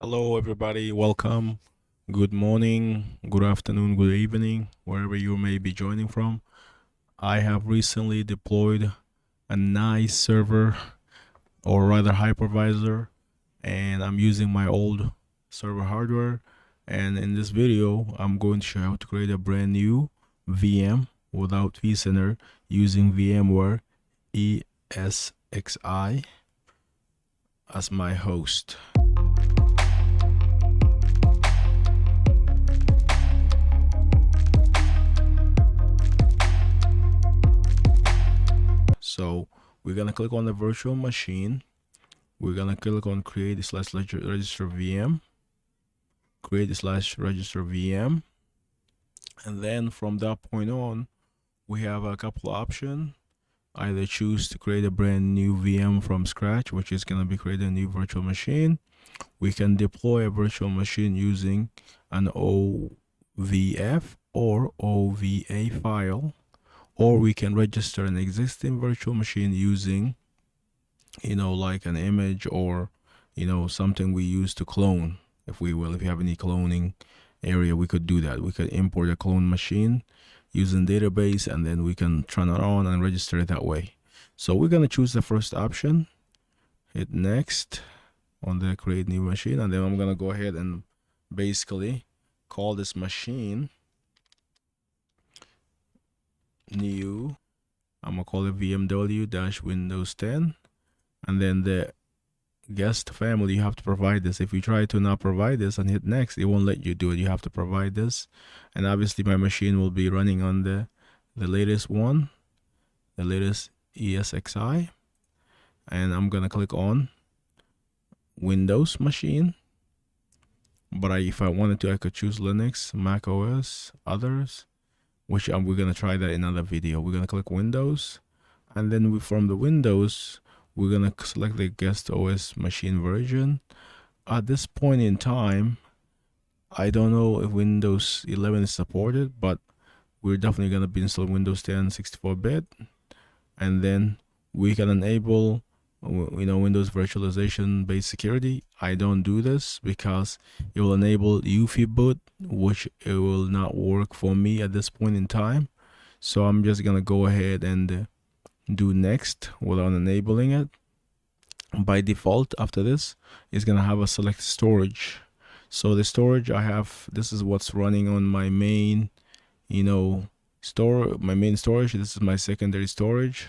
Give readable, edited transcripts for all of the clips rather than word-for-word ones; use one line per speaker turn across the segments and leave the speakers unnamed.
Hello, everybody. Welcome. Good morning, good afternoon, good evening, wherever you may be joining from. I have recently deployed a nice server, or rather hypervisor, and I'm using my old server hardware. And in this video, I'm going to show you how to create a brand new VM without VCenter using VMware esxi as my host. So we're gonna click on the virtual machine. We're gonna click on create / register VM, create / register VM, and then from that point on, we have a couple of options. Either choose to create a brand new VM from scratch, which is gonna be creating a new virtual machine. We can deploy a virtual machine using an OVF or OVA file, or we can register an existing virtual machine using like an image or something we use to clone. If you have any cloning area, we could do that. We could import a clone machine using database, and then we can turn it on and register it that way. So we're going to choose the first option, hit next on the create new machine, and then I'm going to go ahead and basically call this machine new. I'm going to call it VMW-Windows 10. And then the guest family, you have to provide this. If you try to not provide this and hit next, it won't let you do it. You have to provide this. And obviously my machine will be running on the latest one, the latest esxi. And I'm gonna click on Windows machine. But if I wanted to, I could choose Linux, Mac OS, others, which we're gonna try that in another video. We're gonna click Windows, and then from the Windows, we're going to select the guest OS machine version. At this point in time, I don't know if Windows 11 is supported, but we're definitely going to be installing Windows 10 64-bit. And then we can enable Windows virtualization based security. I don't do this because it will enable UEFI boot, which it will not work for me at this point in time. So I'm just going to go ahead and do next without enabling it. By default, after this is going to have a select storage. So the storage I have, this is what's running on my main my main storage. This is my secondary storage,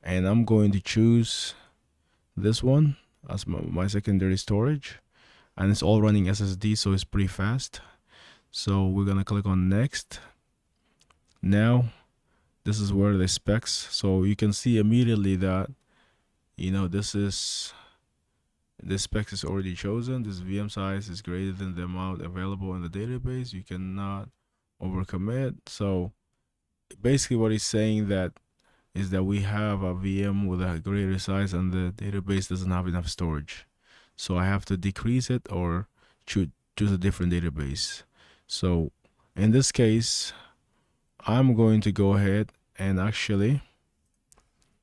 and I'm going to choose this one as my secondary storage, and it's all running SSD, so it's pretty fast. So we're going to click on next. Now this is where the specs, so you can see immediately that this specs is already chosen. This VM size is greater than the amount available in the database. You cannot overcommit. So basically what he's saying is that we have a VM with a greater size and the database doesn't have enough storage, so I have to decrease it or choose a different database. So in this case, I'm going to go ahead and actually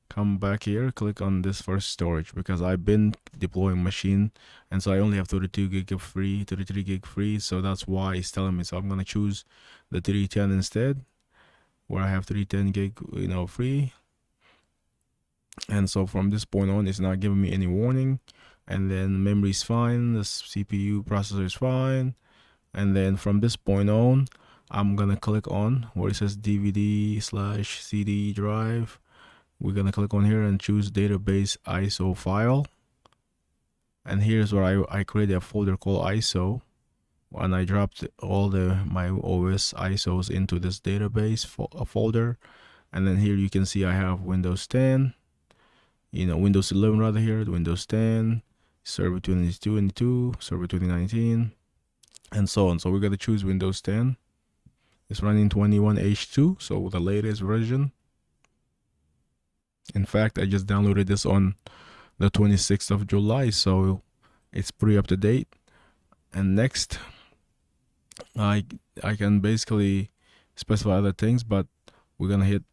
come back here, click on this first storage, because I've been deploying machine, and so I only have 32 gig of free, 33 gig free, so that's why it's telling me. So I'm going to choose the 310 instead, where I have 310 gig free. And so from this point on, it's not giving me any warning. And then memory is fine, the CPU processor is fine. And then from this point on, I'm gonna click on where it says DVD/CD drive. We're gonna click on here and choose database ISO file. And here's where I created a folder called ISO, and I dropped all my OS ISOs into this database folder. And then here you can see I have Windows 10, Windows 11 rather here, Windows 10, Server 2022, Server 2019, and so on. So we're gonna choose Windows 10. It's running 21H2, so the latest version. In fact, I just downloaded this on the 26th of July, so it's pretty up to date. And next, I can basically specify other things, but we're gonna hit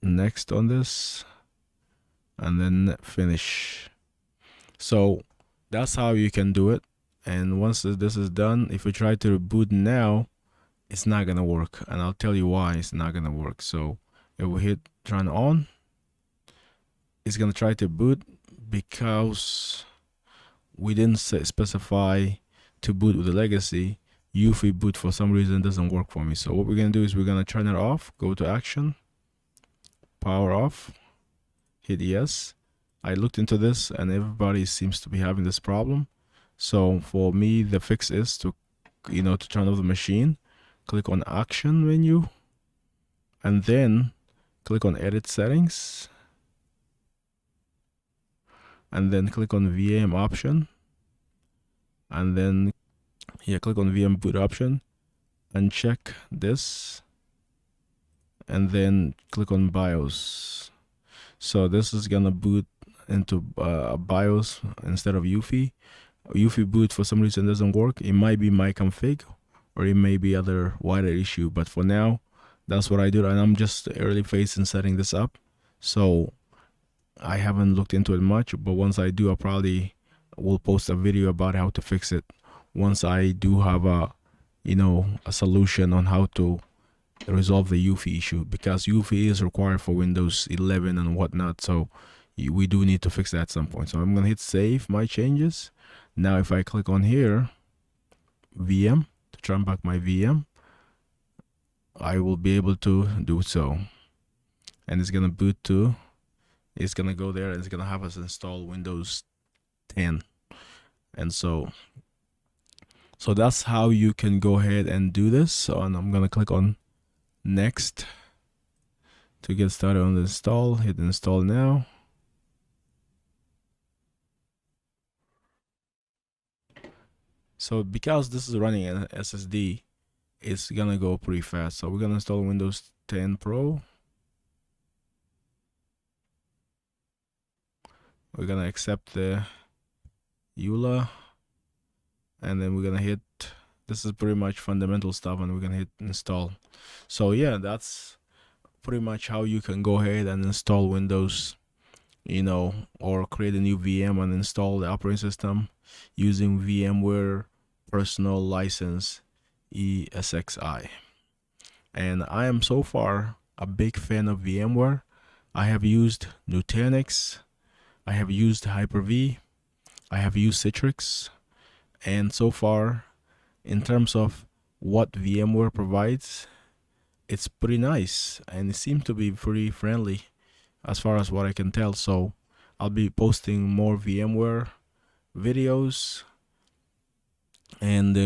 next on this and then finish. So that's how you can do it. And once this is done, if we try to reboot now, it's not gonna work, and I'll tell you why it's not gonna work. So if we hit turn on, it's gonna try to boot because we didn't specify to boot with the legacy. UEFI boot for some reason doesn't work for me. So what we're gonna do is we're gonna turn it off, go to action, power off, hit yes. I looked into this and everybody seems to be having this problem. So for me, the fix is to, to turn off the machine, click on action menu, and then click on edit settings, and then click on VM option, and then click on VM boot option, and check this, and then click on BIOS. So this is gonna boot into BIOS instead of UEFI. UEFI boot for some reason doesn't work. It might be my config, or it may be other wider issue, but for now, that's what I do, and I'm just early phase in setting this up, so I haven't looked into it much. But once I do, I probably will post a video about how to fix it once I do have a solution on how to resolve the UEFI issue, because UEFI is required for Windows 11 and whatnot, so we do need to fix that at some point. So I'm gonna hit save my changes. Now if I click on here, VM, to turn back my VM, I will be able to do so, and it's gonna boot to, it's gonna go there and it's gonna have us install Windows 10. And so that's how you can go ahead and do this. So, and I'm gonna click on next to get started on the install. Hit install now. So because this is running an SSD, it's gonna go pretty fast. So we're gonna install Windows 10 Pro. We're gonna accept the EULA, and then we're gonna hit, this is pretty much fundamental stuff, and we're gonna hit install. So yeah, that's pretty much how you can go ahead and install Windows, or create a new VM and install the operating system using VMware personal license esxi. And I am so far a big fan of VMware. I have used Nutanix, I have used Hyper-V, I have used Citrix, and so far, in terms of what VMware provides, it's pretty nice, and it seems to be pretty friendly as far as what I can tell. So I'll be posting more VMware videos, and